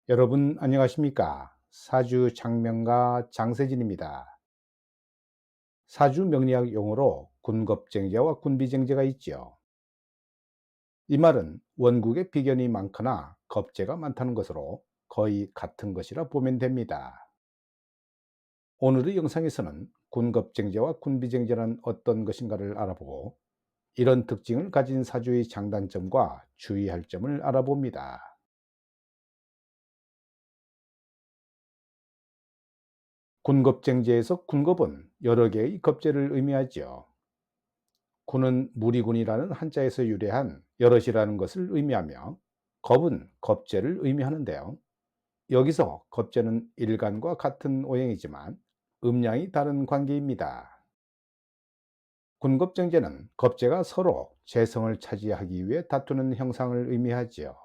여러분 안녕하십니까? 사주 장명가 장세진입니다. 사주 명리학 용어로 군겁쟁제와 군비쟁제가 있지요. 이 말은 원국에 비견이 많거나 겁재가 많다는 것으로 거의 같은 것이라 보면 됩니다. 오늘의 영상에서는 군겁쟁제와 군비쟁제란 어떤 것인가를 알아보고 이런 특징을 가진 사주의 장단점과 주의할 점을 알아봅니다. 군겁쟁제에서 군겁은 여러 개의 겁재를 의미하지요. 군은 무리군이라는 한자에서 유래한 여럿이라는 것을 의미하며 겁은 겁재를 의미하는데요. 여기서 겁재는 일간과 같은 오행이지만 음양이 다른 관계입니다. 군겁쟁제는 겁재가 서로 재성을 차지하기 위해 다투는 형상을 의미하지요.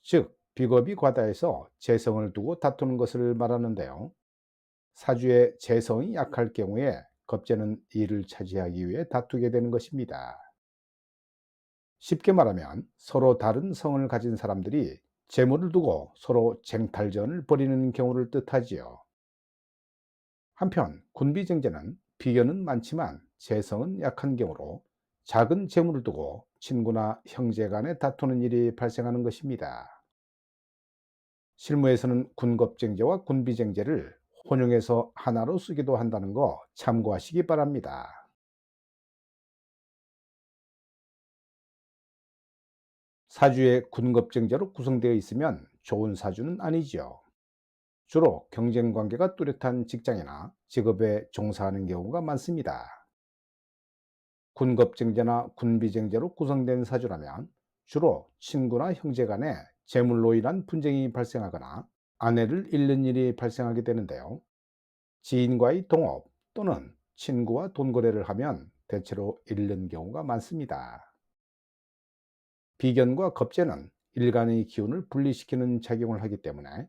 즉, 비겁이 과다해서 재성을 두고 다투는 것을 말하는데요. 사주의 재성이 약할 경우에 겁재는 이를 차지하기 위해 다투게 되는 것입니다. 쉽게 말하면 서로 다른 성을 가진 사람들이 재물을 두고 서로 쟁탈전을 벌이는 경우를 뜻하지요. 한편 군비쟁제는 비견은 많지만 재성은 약한 경우로 작은 재물을 두고 친구나 형제 간에 다투는 일이 발생하는 것입니다. 실무에서는 군겁쟁제와 군비쟁제를 혼용해서 하나로 쓰기도 한다는 거 참고하시기 바랍니다. 사주의 군겁쟁제로 구성되어 있으면 좋은 사주는 아니지요. 주로 경쟁 관계가 뚜렷한 직장이나 직업에 종사하는 경우가 많습니다. 군겁쟁제나 군비쟁제로 구성된 사주라면 주로 친구나 형제 간에 재물로 인한 분쟁이 발생하거나 아내를 잃는 일이 발생하게 되는데요. 지인과의 동업 또는 친구와 돈 거래를 하면 대체로 잃는 경우가 많습니다. 비견과 겁재는 일간의 기운을 분리시키는 작용을 하기 때문에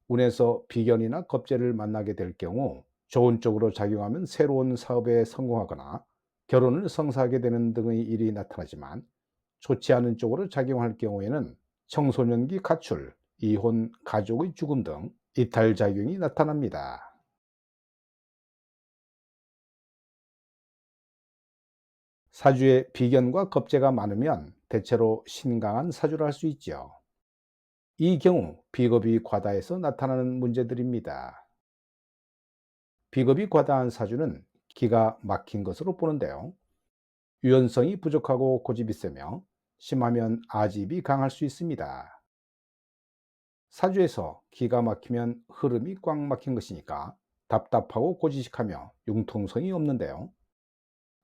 운에서 비견이나 겁재를 만나게 될 경우 좋은 쪽으로 작용하면 새로운 사업에 성공하거나 결혼을 성사하게 되는 등의 일이 나타나지만 좋지 않은 쪽으로 작용할 경우에는 청소년기 가출, 이혼, 가족의 죽음 등 이탈작용이 나타납니다. 사주에 비견과 겁재가 많으면 대체로 신강한 사주라 할 수 있죠. 이 경우 비겁이 과다해서 나타나는 문제들입니다. 비겁이 과다한 사주는 기가 막힌 것으로 보는데요. 유연성이 부족하고 고집이 세며 심하면 아집이 강할 수 있습니다. 사주에서 기가 막히면 흐름이 꽉 막힌 것이니까 답답하고 고지식하며 융통성이 없는데요.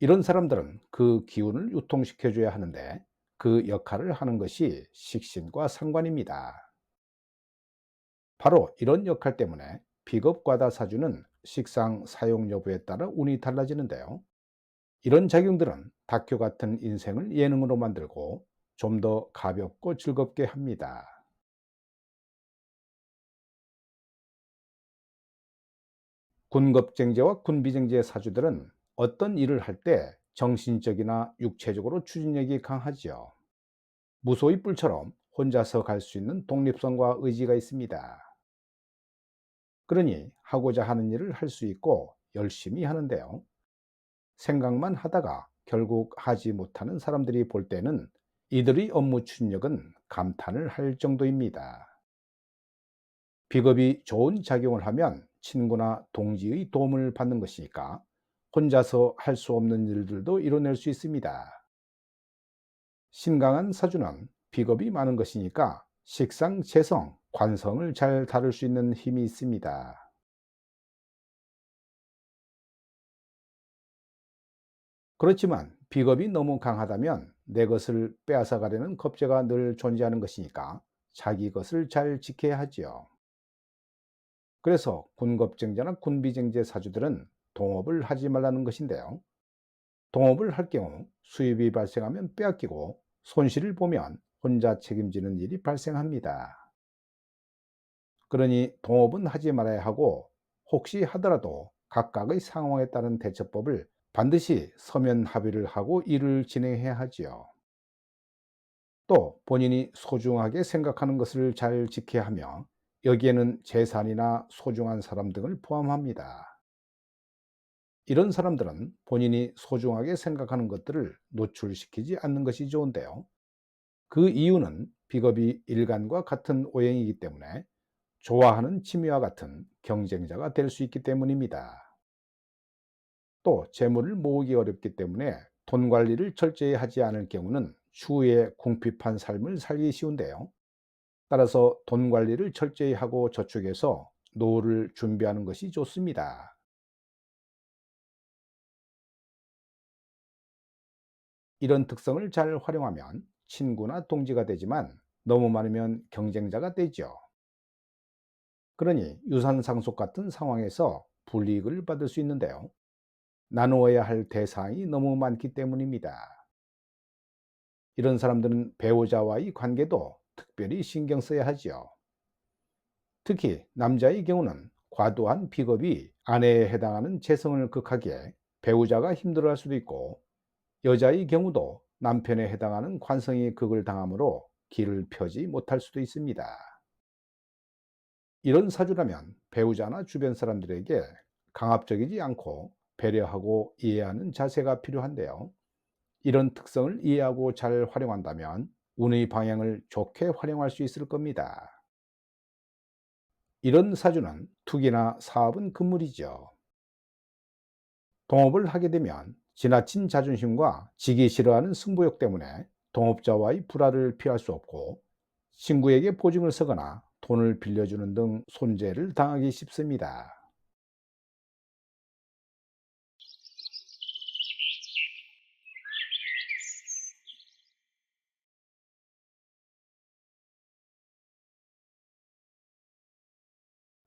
이런 사람들은 그 기운을 유통시켜줘야 하는데 그 역할을 하는 것이 식신과 상관입니다. 바로 이런 역할 때문에 비겁과다 사주는 식상 사용 여부에 따라 운이 달라지는데요. 이런 작용들은 다큐 같은 인생을 예능으로 만들고 좀 더 가볍고 즐겁게 합니다. 군겁쟁제와 군비쟁제 사주들은 어떤 일을 할 때 정신적이나 육체적으로 추진력이 강하지요. 무소의 뿔처럼 혼자서 갈 수 있는 독립성과 의지가 있습니다. 그러니 하고자 하는 일을 할 수 있고 열심히 하는데요. 생각만 하다가 결국 하지 못하는 사람들이 볼 때는 이들의 업무 추진력은 감탄을 할 정도입니다. 비겁이 좋은 작용을 하면 친구나 동지의 도움을 받는 것이니까 혼자서 할 수 없는 일들도 이뤄낼 수 있습니다. 신강한 사주는 비겁이 많은 것이니까 식상, 재성, 관성을 잘 다룰 수 있는 힘이 있습니다. 그렇지만 비겁이 너무 강하다면 내 것을 빼앗아 가려는 겁재가 늘 존재하는 것이니까 자기 것을 잘 지켜야 하지요. 그래서 군겁쟁제나 군비쟁제 사주들은 동업을 하지 말라는 것인데요. 동업을 할 경우 수입이 발생하면 빼앗기고 손실을 보면 혼자 책임지는 일이 발생합니다. 그러니 동업은 하지 말아야 하고 혹시 하더라도 각각의 상황에 따른 대처법을 반드시 서면 합의를 하고 일을 진행해야 하지요. 또 본인이 소중하게 생각하는 것을 잘 지켜야 하며, 여기에는 재산이나 소중한 사람 등을 포함합니다. 이런 사람들은 본인이 소중하게 생각하는 것들을 노출시키지 않는 것이 좋은데요. 그 이유는 비겁이 일간과 같은 오행이기 때문에 좋아하는 취미와 같은 경쟁자가 될 수 있기 때문입니다. 또 재물을 모으기 어렵기 때문에 돈 관리를 철저히 하지 않을 경우는 추후에 궁핍한 삶을 살기 쉬운데요. 따라서 돈 관리를 철저히 하고 저축해서 노후를 준비하는 것이 좋습니다. 이런 특성을 잘 활용하면 친구나 동지가 되지만, 너무 많으면 경쟁자가 되죠. 그러니 유산 상속 같은 상황에서 불이익을 받을 수 있는데요. 나누어야 할 대상이 너무 많기 때문입니다. 이런 사람들은 배우자와의 관계도 특별히 신경 써야 하지요. 특히 남자의 경우는 과도한 비겁이 아내에 해당하는 재성을 극하기에 배우자가 힘들어할 수도 있고, 여자의 경우도 남편에 해당하는 관성이 극을 당하므로 길을 펴지 못할 수도 있습니다. 이런 사주라면 배우자나 주변 사람들에게 강압적이지 않고 배려하고 이해하는 자세가 필요한데요. 이런 특성을 이해하고 잘 활용한다면 운의 방향을 좋게 활용할 수 있을 겁니다. 이런 사주는 투기나 사업은 금물이죠. 동업을 하게 되면 지나친 자존심과 지기 싫어하는 승부욕 때문에 동업자와의 불화를 피할 수 없고, 친구에게 보증을 서거나 돈을 빌려주는 등 손재를 당하기 쉽습니다.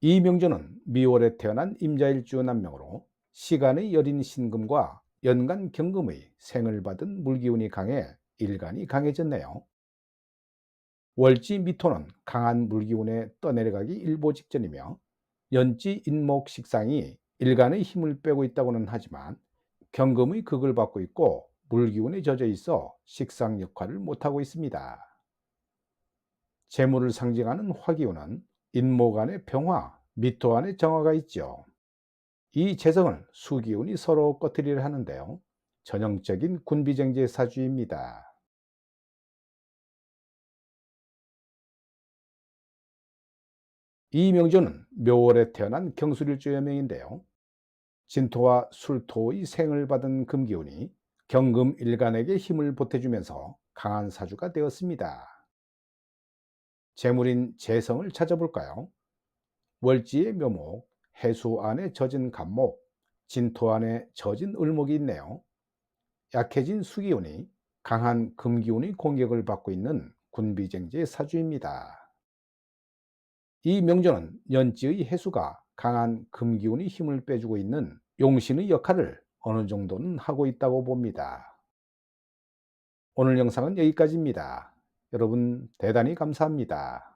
이 명조는 미월에 태어난 임자일주 남명으로 시간의 여린 신금과 연간 경금의 생을 받은 물기운이 강해 일간이 강해졌네요. 월지 미토는 강한 물기운에 떠내려가기 일보 직전이며, 연지 인목 식상이 일간의 힘을 빼고 있다고는 하지만 경금의 극을 받고 있고 물기운에 젖어 있어 식상 역할을 못하고 있습니다. 재물을 상징하는 화기운은 인목 안에 병화, 미토 안에 정화가 있죠. 이 재성을 수기운이 서로 꺼트리려 하는데요. 전형적인 군비정제 사주입니다. 이 명조는 묘월에 태어난 경술일주 여명인데요. 진토와 술토의 생을 받은 금기운이 경금 일간에게 힘을 보태주면서 강한 사주가 되었습니다. 재물인 재성을 찾아볼까요? 월지의 묘목, 해수 안에 젖은 간목, 진토 안에 젖은 을목이 있네요. 약해진 수기운이 강한 금기운의 공격을 받고 있는 군비쟁제 사주입니다. 이 명조는 년지의 해수가 강한 금기운의 힘을 빼주고 있는 용신의 역할을 어느 정도는 하고 있다고 봅니다. 오늘 영상은 여기까지입니다. 여러분 대단히 감사합니다.